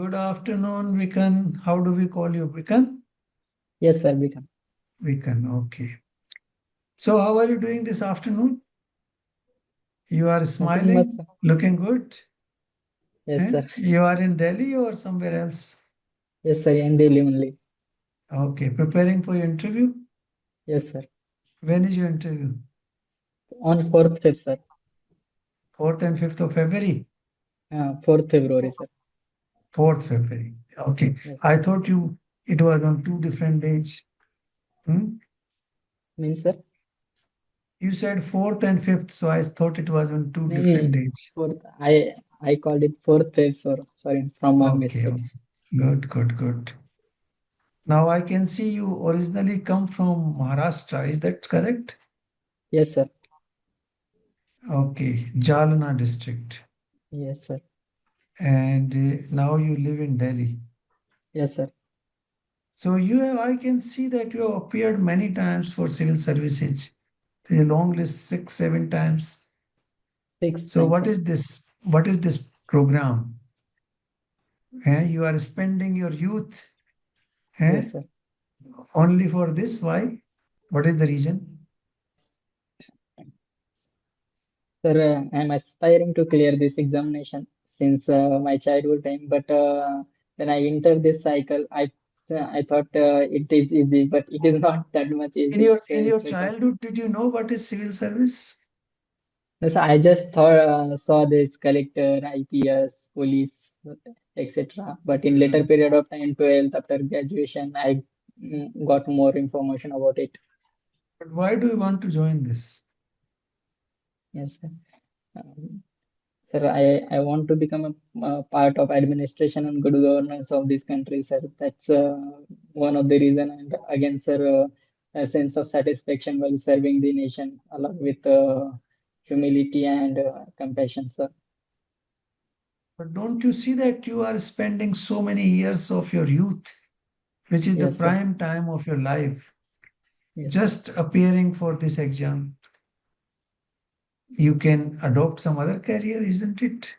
Good afternoon, Vikan. How do we call you? Vikan? Yes, sir, become. Vikan, okay. So, how are you doing this afternoon? You are Nothing much, smiling, sir. looking good. Yes, Eh? sir. You are in Delhi or somewhere else? Yes, sir, in Delhi only. Okay, preparing for your interview? Yes, sir. When is your interview? On 4th Feb, sir. 4th and 5th of February? 4th February, sir. 4th February. Okay. Yes, I thought it was on two different dates. Hmm? means, sir. You said 4th and 5th, so I thought it was on two No, different dates. 4th. I called it 4th Feb, sir. Sorry, from my Okay, mistake. good, good, good. Now I can see you originally come from Maharashtra. Is that correct? Yes, sir. Okay, Jalna district. Yes, sir. And now you live in Delhi. Yes, sir. So I can see that you have appeared many times for civil services. There's a long list, 6, 7 times. 6th So time, what sir. is this? What is this program? You are spending your youth Yes, sir. only for this. Why? What is the reason? Sir, I'm aspiring to clear this examination since my childhood time. But when I entered this cycle, I thought it is easy, but it is not that much In easy. your So in your instead, childhood, did you know what is civil service? yes, I just thought, saw this collector, IPS, police, etc. But in later period of time, 12th, after graduation, I got more information about it. But why do you want to join this? Yes, sir. Um, Sir, I want to become a part of administration and good governance of this country, sir. That's one of the reason. And again, sir, a sense of satisfaction while serving the nation, along with humility and compassion, sir. But don't you see that you are spending so many years of your youth, which is the Yes, sir. prime time of your life, Yes, sir. just appearing for this exam? You can adopt some other career, isn't it?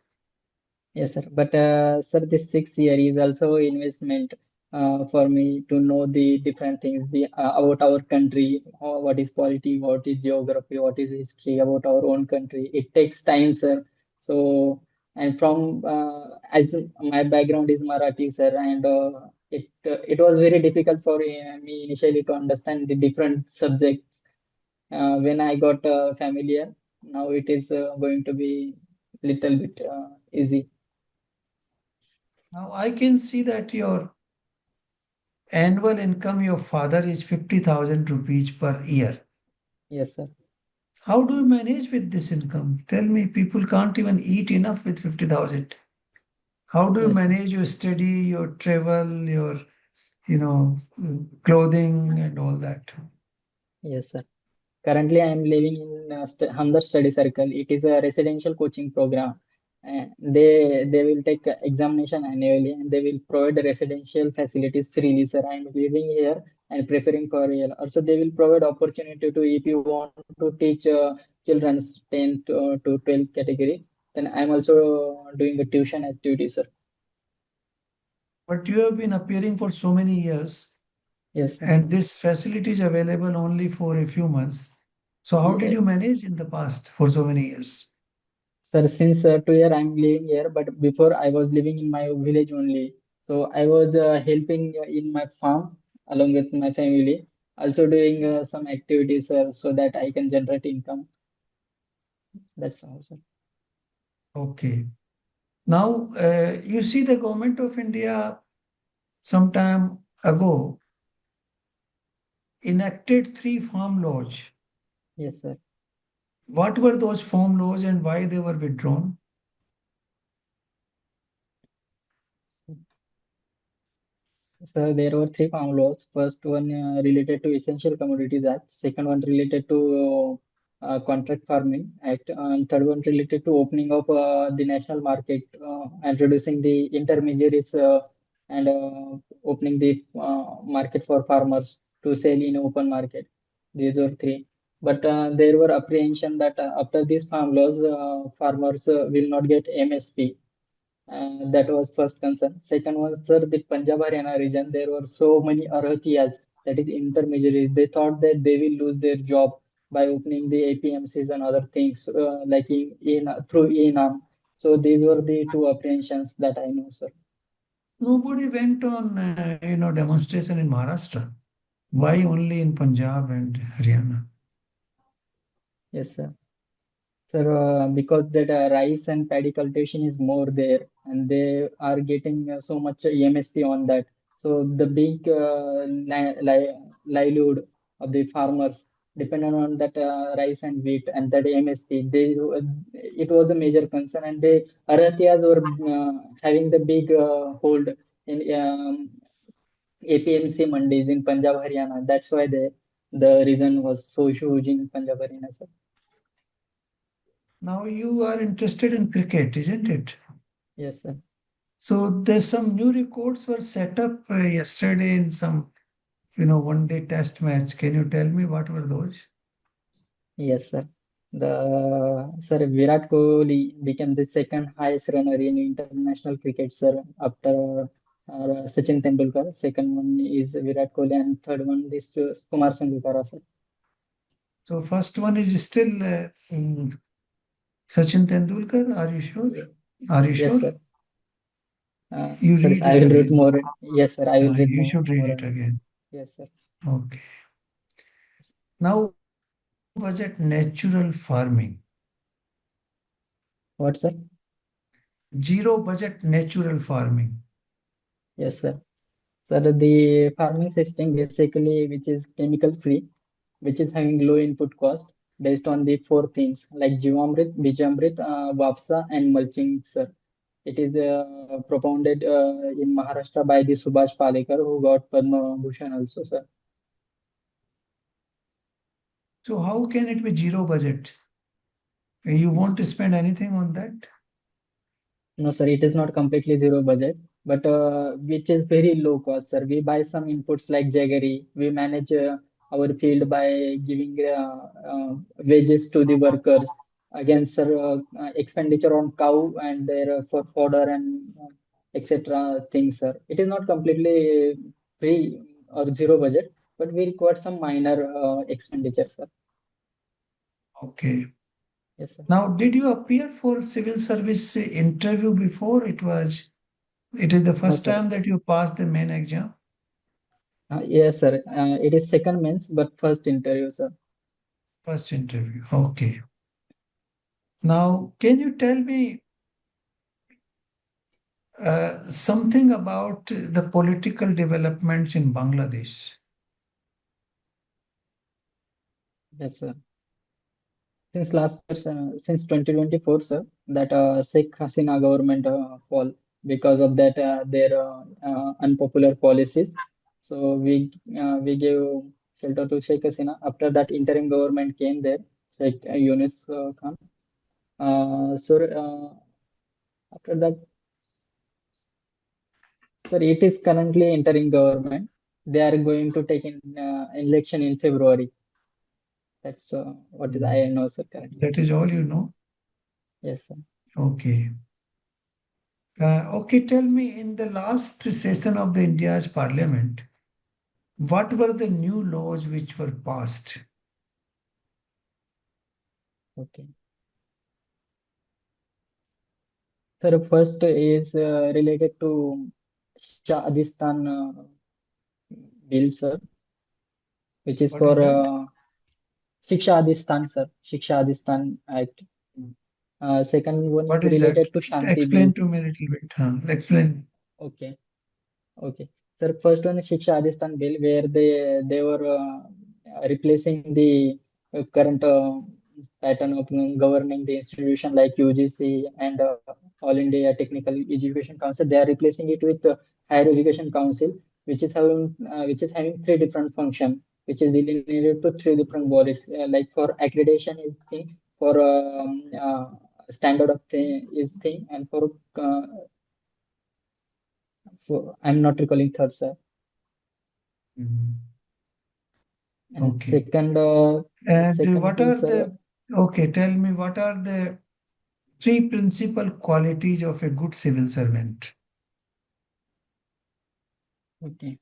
Yes, sir. But sir, this 6 year is also investment for me to know the different things about our country, what is polity, what is geography, what is history about our own country. It takes time, sir. So, and from as my background is Marathi, sir, and it was very difficult for me initially to understand the different subjects. When I got familiar, now it is going to be little bit easy. Now I can see that your annual income, your father is 50,000 rupees per year. Yes, sir. How do you manage with this income? Tell me, people can't even eat enough with 50,000. How do you Yes, sir. manage your study, your travel, your, clothing and all that? Yes, sir. Currently, I am living in Hamdard Study Circle. It is a residential coaching program. They will take examination annually and they will provide the residential facilities freely, sir. I am living here and preparing for real. Also, they will provide opportunity to if you want to teach children's 10th to 12th category. Then I am also doing a tuition activity, sir. But you have been appearing for so many years, Yes, sir. and this facility is available only for a few months. So how did Yeah. you manage in the past for so many years? Sir, since 2 year I'm living here, but before I was living in my village only. So I was helping in my farm along with my family, also doing some activities so that I can generate income. That's all, sir. Okay. Now, you see the government of India some time ago enacted three farm laws. Yes, sir. What were those farm laws and why they were withdrawn? So there were three farm laws. First one related to Essential Commodities Act. Second one related to Contract Farming Act. And third one related to opening of the national market and reducing the intermediaries and opening the market for farmers to sell in open market. These are three. But there were apprehension that after these farm laws, farmers will not get MSP. That was first concern. Second one, sir, the Punjab Haryana region, there were so many Arhatiyas, that is intermediaries. They thought that they will lose their job by opening the APMCs and other things like in through ENAM. So these were the two apprehensions that I know, sir. Nobody went on, demonstration in Maharashtra. Why only in Punjab and Haryana? Yes, sir. Sir, because that rice and paddy cultivation is more there, and they are getting so much MSP on that. So the big livelihood of the farmers depended on that rice and wheat and that MSP. It was a major concern, and the Aratyas were having the big hold in APMC mandis in Punjab, Haryana. That's why the reason was so huge in Punjab, Haryana, sir. Now you are interested in cricket, isn't it? Yes, sir. So there's some new records were set up yesterday in some, one day test match. Can you tell me what were those? Yes, sir. Sir, Virat Kohli became the second highest runner in international cricket, sir, after Sachin Tendulkar. Second one is Virat Kohli, and third one is Kumar Sangakkara, sir. So first one is still Sachin Tendulkar. Are you sure? Ye- Are you Yes, sure? sir. You Sir, read I it will read again. more. Yes, sir. I will read You should read more it on it. again. Yes, sir. Okay. Now, budget natural farming. What, sir? Zero budget natural farming. Yes, sir. Sir, the farming system basically, which is chemical free, which is having low input cost based on the four themes like Jivamrit, Bijamrit, Vapsa, and mulching, sir. It is propounded in Maharashtra by the Subhash Palekar, who got Padma Bhushan also, sir. So how can it be zero budget? You won't spend anything on that? No, sir, it is not completely zero budget, but which is very low cost, sir. We buy some inputs like jaggery. We manage our field by giving wages to the workers. Again, sir, expenditure on cow and their for fodder and etc. things, sir. It is not completely free or zero budget, but we require some minor expenditure, sir. Okay. Yes, sir. Now, did you appear for civil service interview before? It is the No, first sir. time that you passed the main exam? Yes, sir. It is second means, but first interview, sir. First interview. Okay. Now, can you tell me something about the political developments in Bangladesh? Yes, sir. Since last year, since 2024, sir, that Sheikh Hasina government fall because of that their unpopular policies. So we gave shelter to Sheikh Hasina. After that, interim government came there, Sheikh Yunus Khan. After that, sir, it is currently interim government. They are going to take in election in February. That's what is I Mm. know, sir, currently. That is all you know? Yes, sir. Okay. Okay, tell me, in the last session of the India's parliament, what were the new laws which were passed? Okay. Sir, first is related to Shadistan bill, sir, which is What is for that? Shiksha Adhistan, sir, Shiksha Adhistan Act. Second one is What is that? related to Shanti bill. Explain to me a little bit. Huh? Explain. Okay, okay. Sir, first one is Shiksha Adhistan bill, where they were replacing the current pattern of governing the institution like UGC and All India Technical Education Council. They are replacing it with Higher Education Council, which is having three different function, which is delineated to three different bodies. Like for accreditation is thing, for standard of thing is thing, and for I'm not recalling third, sir. Mhm. And Okay. second, And second what thing, are sir. the, okay, tell me what are the Three principal qualities of a good civil servant. Okay.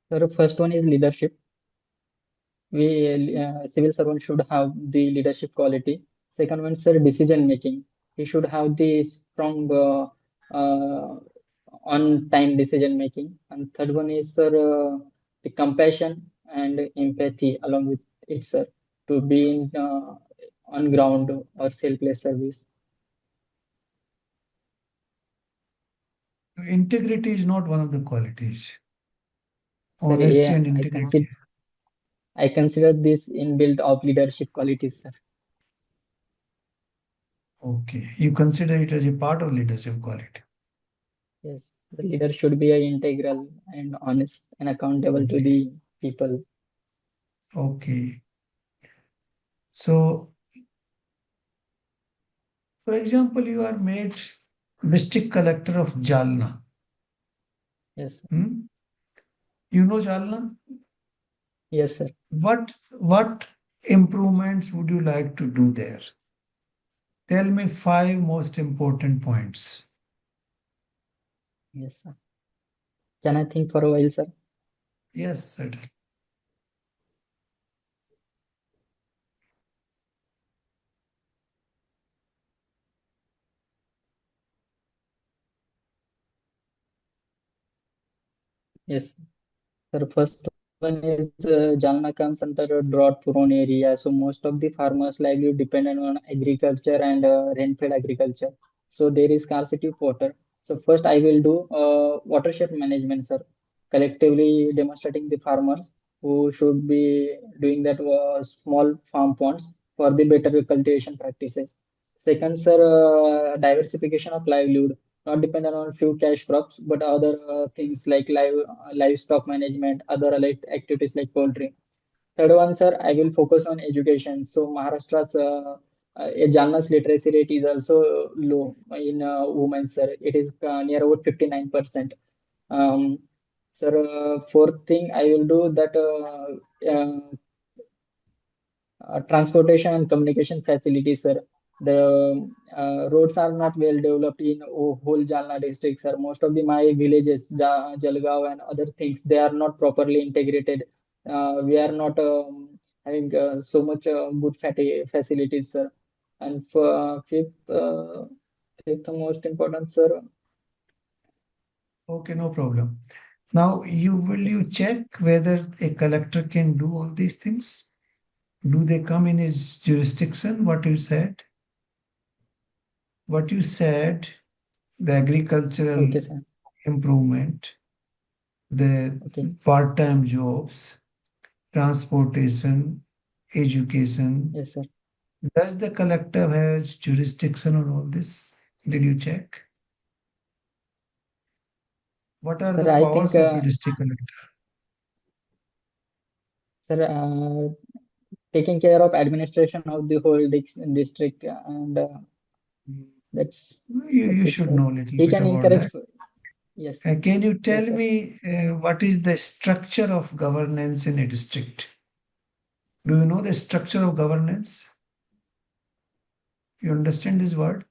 Sir, first one is leadership. We civil servant should have the leadership quality. Second one, sir, decision making. He should have the strong on time decision making. And third one is, sir, the compassion and empathy along with it, sir, to be in on ground or selfless service. Integrity is not one of the qualities. Sir, Honesty yeah, and integrity. I consider this inbuilt of leadership qualities, sir. Okay. You consider it as a part of leadership quality. Yes, the leader should be integral and honest and accountable to Okay. the people. Okay. So, for example, you are made district collector of Jalna. Yes, sir. Hmm? You know Jalna? Yes, sir. What improvements would you like to do there? Tell me five most important points. Yes, sir. Can I think for a while, sir? Yes, certainly. Yes, sir. First one is Jalna comes under a drought-prone area, so most of the farmers' livelihood dependent on agriculture and rain-fed agriculture. So there is scarcity of water. So first, I will do watershed management, sir. Collectively demonstrating the farmers who should be doing that small farm ponds for the better cultivation practices. Second, sir, diversification of livelihood, not dependent on few cash crops, but other things like livestock management, other allied activities like poultry. Third one, sir, I will focus on education. So Maharashtra's Jalna's literacy rate is also low in women, sir. It is near about 59%. Um, Sir, fourth thing I will do that transportation and communication facilities, sir. The roads are not well developed in whole Jalna district, sir. Most of the my villages, Jalgaon and other things, they are not properly integrated. We are not having so much good facilities, sir. And for fifth most important, sir. Okay, no problem. Now, you check whether a collector can do all these things? Do they come in his jurisdiction? What you said? What you said, the agricultural Okay, sir. improvement, the Okay. part-time jobs, transportation, education. Yes, sir. Does the collector have jurisdiction on all this? Did you check? What are Sir, the I think, powers of a district collector? sir, taking care of administration of the whole district and Mm, that's You it, should sir. know a little He bit can about encourage. that. Yes, sir. Can you tell Yes, sir. me what is the structure of governance in a district? Do you know the structure of governance? You understand this word?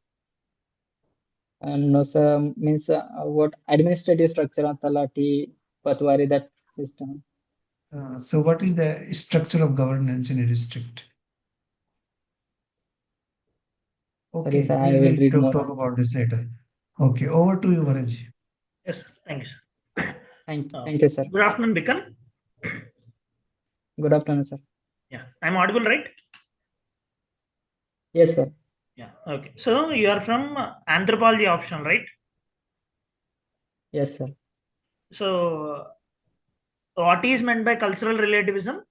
And no, sir, means what administrative structure on Talati, Patwari, that system. So, what is the structure of governance in a district? Sorry, Okay, sir, I we'll will read more talk on this. about this later. Okay, over to you, Varaj. Yes, sir. Thank you, sir. Thank you, sir. Good afternoon, Bikan. Good afternoon, sir. Yeah, I'm audible, right? Yes, sir. Yeah, okay. So you are from anthropology option, right? Yes, sir. So what is meant by cultural relativism?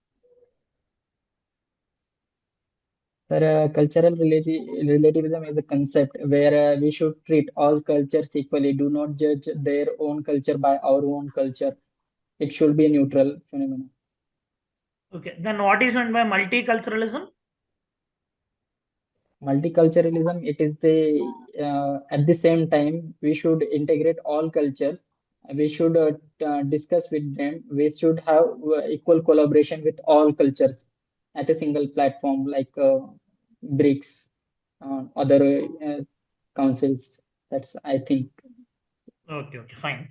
Sir, relativism is a concept where we should treat all cultures equally. Do not judge their own culture by our own culture. It should be a neutral phenomenon. Okay, then what is meant by multiculturalism? Multiculturalism, it is the at the same time we should integrate all cultures. We should discuss with them. We should have equal collaboration with all cultures. at a single platform like BRICS, other councils. That's I think. Okay, fine.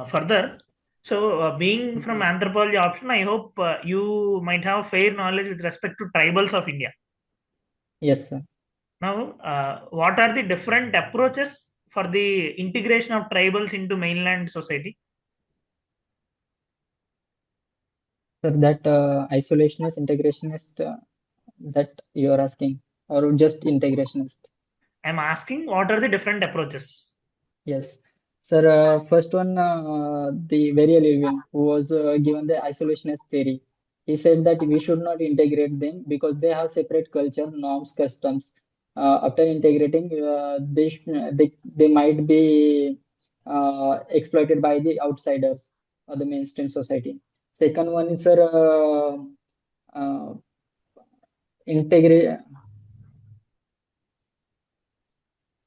Further, so being from anthropology option, I hope you might have fair knowledge with respect to tribals of India. Yes, sir. Now, what are the different approaches for the integration of tribals into mainland society? Sir, that isolationist, integrationist, that you are asking, or just integrationist? I'm asking what are the different approaches? Yes. Sir, first one, the very Levin, who was given the isolationist theory. He said that we should not integrate them because they have separate culture, norms, customs. After integrating, they might be exploited by the outsiders or the mainstream society. Second one is, sir, integrate.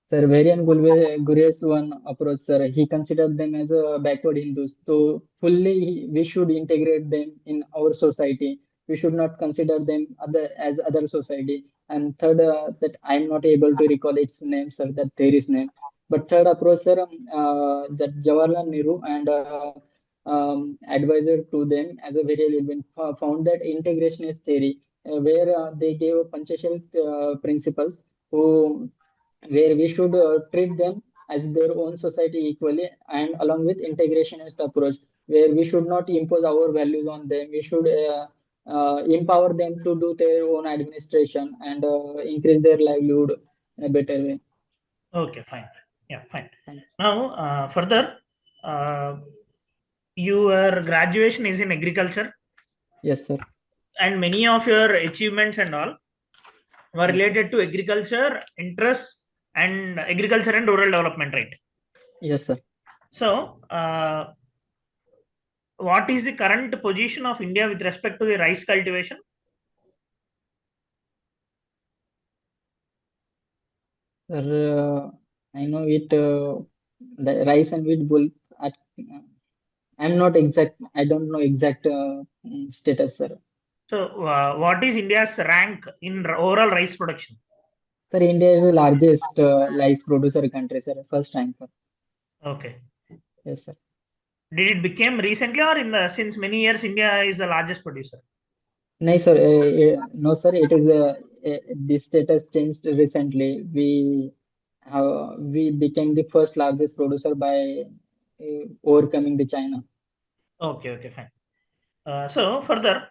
Sir, Varian Gurye's one approach, sir, he considered them as a backward Hindus. So fully we should integrate them in our society. We should not consider them as other society. And third, that I'm not able to recall its name, sir, that there is name. But third approach, sir, that Jawaharlal Nehru and advisor to them as a very relevant found that integrationist theory, where they gave Panchashil principles, who where we should treat them as their own society equally, and along with integrationist approach where we should not impose our values on them. We should empower them to do their own administration and increase their livelihood in a better way. Okay, fine. Yeah, fine. Thanks. Now, further, uh, your graduation is in agriculture, Yes, sir. and many of your achievements and all were Yes, related to agriculture, interest, and agriculture and rural development, right? yes, sir. So, what is the current position of India with respect to the rice cultivation? Sir, I know it. The rice and wheat bull. At, I'm not exact. I don't know exact status, sir. So, what is India's rank in overall rice production? Sir, India is the largest rice producer country, sir. First rank. Okay. Yes, sir. Did it become recently or in the since many years India is the largest producer? No, sir. No, sir. It is the status changed recently. We became the first largest producer by overcoming the China. Okay, fine. So further,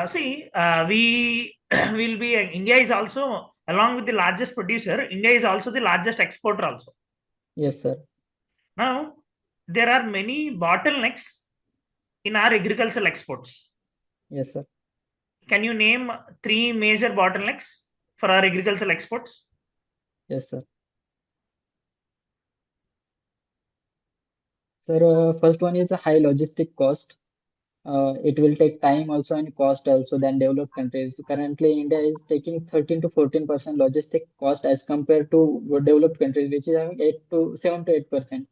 see, we will be India is also along with the largest producer. India is also the largest exporter also. Yes, sir. Now, there are many bottlenecks in our agricultural exports. Yes, sir. Can you name three major bottlenecks for our agricultural exports? Yes, sir. Sir, first one is a high logistic cost. It will take time also and cost also than developed countries. Currently, India is taking 13 to 14% logistic cost as compared to developed countries, which is having 7 to 8%.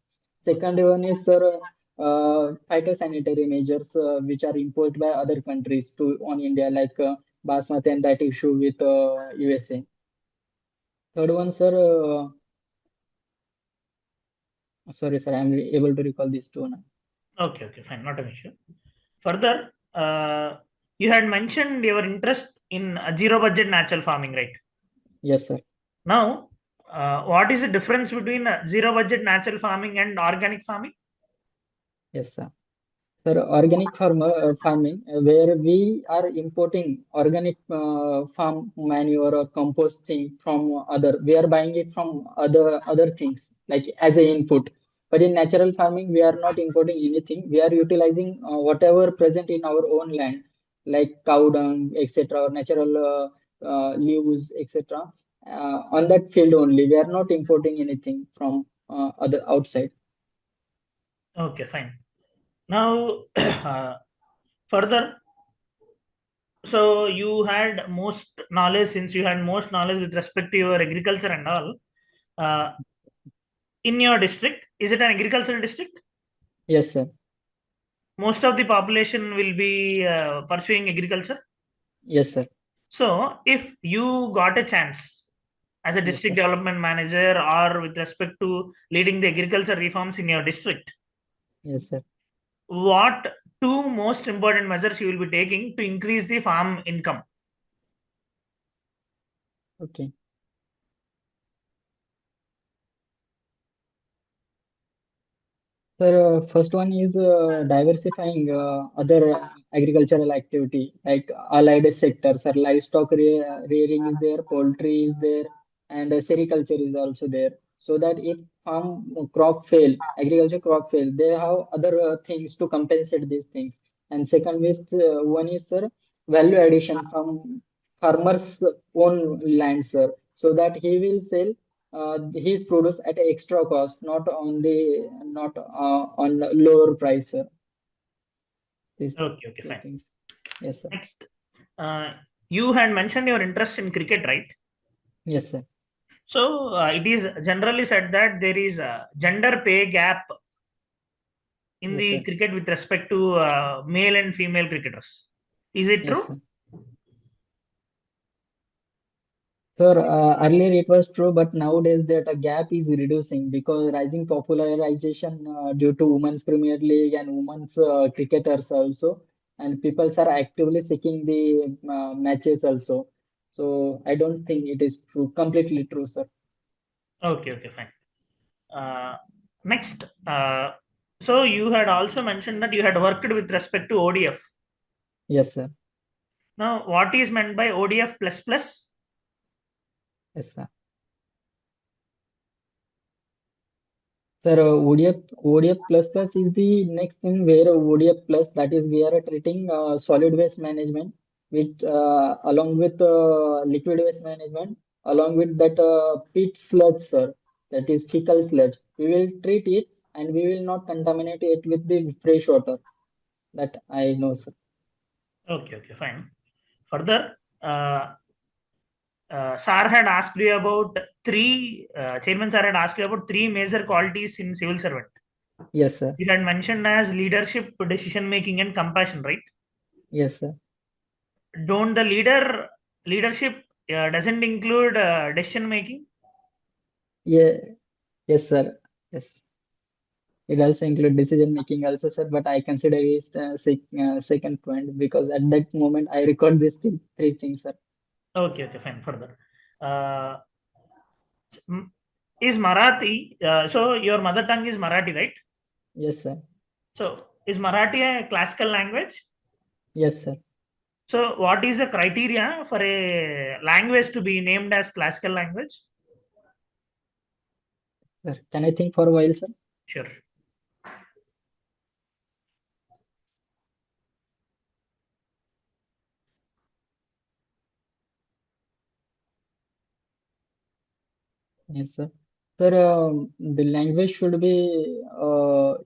Second one is, sir, phytosanitary measures which are imposed by other countries to on India, like basmati and that issue with USA. Third one, sir, sorry, sir, I'm able to recall these two now. Okay, fine, not an issue. Further, you had mentioned your interest in zero budget natural farming, right? Yes, sir. Now, what is the difference between zero budget natural farming and organic farming? Yes, sir. Sir, organic farming, where we are importing organic farm manure or composting from other, we are buying it from other things like as a input. But in natural farming, we are not importing anything. We are utilizing whatever present in our own land, like cow dung, etc., or natural leaves, etc. On that field only, we are not importing anything from other outside. Okay, fine. Now, further, so you had most knowledge since you had most knowledge with respect to your agriculture and all. In your district, is it an agricultural district? Yes, sir. Most of the population will be pursuing agriculture. Yes, sir. So if you got a chance as a Yes, district sir. development manager or with respect to leading the agriculture reforms in your district, Yes, sir. what two most important measures you will be taking to increase the farm income? Okay. Sir, first one is diversifying other agricultural activity like allied sectors. Sir, livestock rearing is there, poultry is there, and sericulture is also there. So that if farm crop fail, agriculture crop fail, they have other things to compensate these things. And second is one is sir value addition from farmers' own land, sir, so that he will sell his produce at extra cost, not on lower price. These Okay, okay, two fine. things. Yes, sir. Next, you had mentioned your interest in cricket, right? Yes, sir. So it is generally said that there is a gender pay gap in Yes, the sir. cricket with respect to male and female cricketers. Is it Yes, true? sir. Sir, earlier it was true, but nowadays that a gap is reducing because rising popularization due to Women's Premier League and women's cricketers also, and people are actively seeking the matches also. So I don't think it is true, completely true, sir. Okay, okay, fine. Next, so you had also mentioned that you had worked with respect to ODF. Yes, sir. Now, what is meant by ODF plus plus? Yes, sir. Sir, ODF plus plus is the next thing where ODF plus, that is we are treating solid waste management with along with liquid waste management, along with that pit sludge, sir, that is fecal sludge. We will treat it and we will not contaminate it with the fresh water. That I know, sir. Okay, okay, fine. Further, Sir had asked you about Chairman Sir had asked you about three major qualities in civil servant. Yes, sir. You had mentioned as leadership, decision making, and compassion, right? Yes, sir. Don't the leadership doesn't include decision making? Yeah. Yes, sir. Yes. It also include decision making also, sir, but I consider it second point because at that moment I record these three things, sir. Okay, okay, fine. Further, uh, is Marathi? So your mother tongue is Marathi, right? Yes, sir. So is Marathi a classical language? Yes, sir. So what is the criteria for a language to be named as classical language? Sir, can I think for a while, sir? Sure. Yes, sir. Sir, the language should be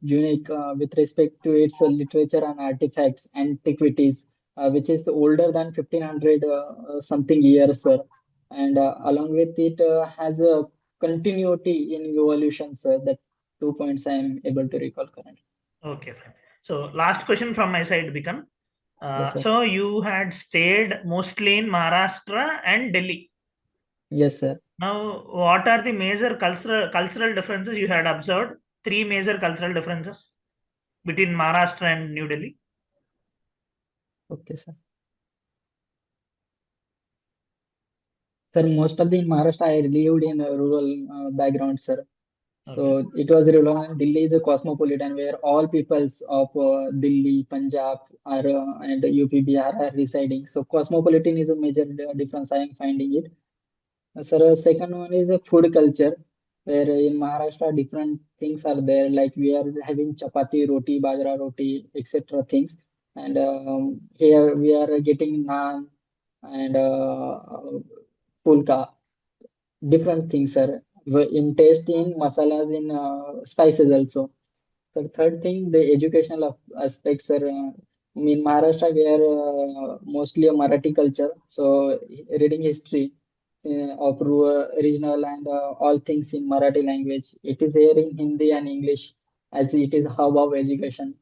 unique with respect to its literature and artifacts, antiquities, which is older than 1500 something years, sir. And along with it has a continuity in evolution, sir. That 2 points I am able to recall currently. Okay, fine. So last question from my side, Bikan. Yes, sir. So you had stayed mostly in Maharashtra and Delhi. Yes, sir. Now, what are the major cultural differences you had observed? Three major cultural differences between Maharashtra and New Delhi. Okay, sir. Sir, most of the in Maharashtra, I lived in a rural background, sir. Okay. So it was rural, and Delhi is a cosmopolitan where all peoples of Delhi, Punjab, are and UP, Bihar are residing. So cosmopolitan is a major difference I am finding it. Sir, second one is a food culture, where in Maharashtra different things are there. Like we are having chapati, roti, bajra roti, etc. things, and here we are getting naan and pulka, different things, sir. In taste, in masalas, in spices also. So third thing, the educational aspects, sir. In Maharashtra, we are mostly a Marathi culture. So reading history of rural, regional and all things in Marathi language. It is here in Hindi and English as it is hub of education.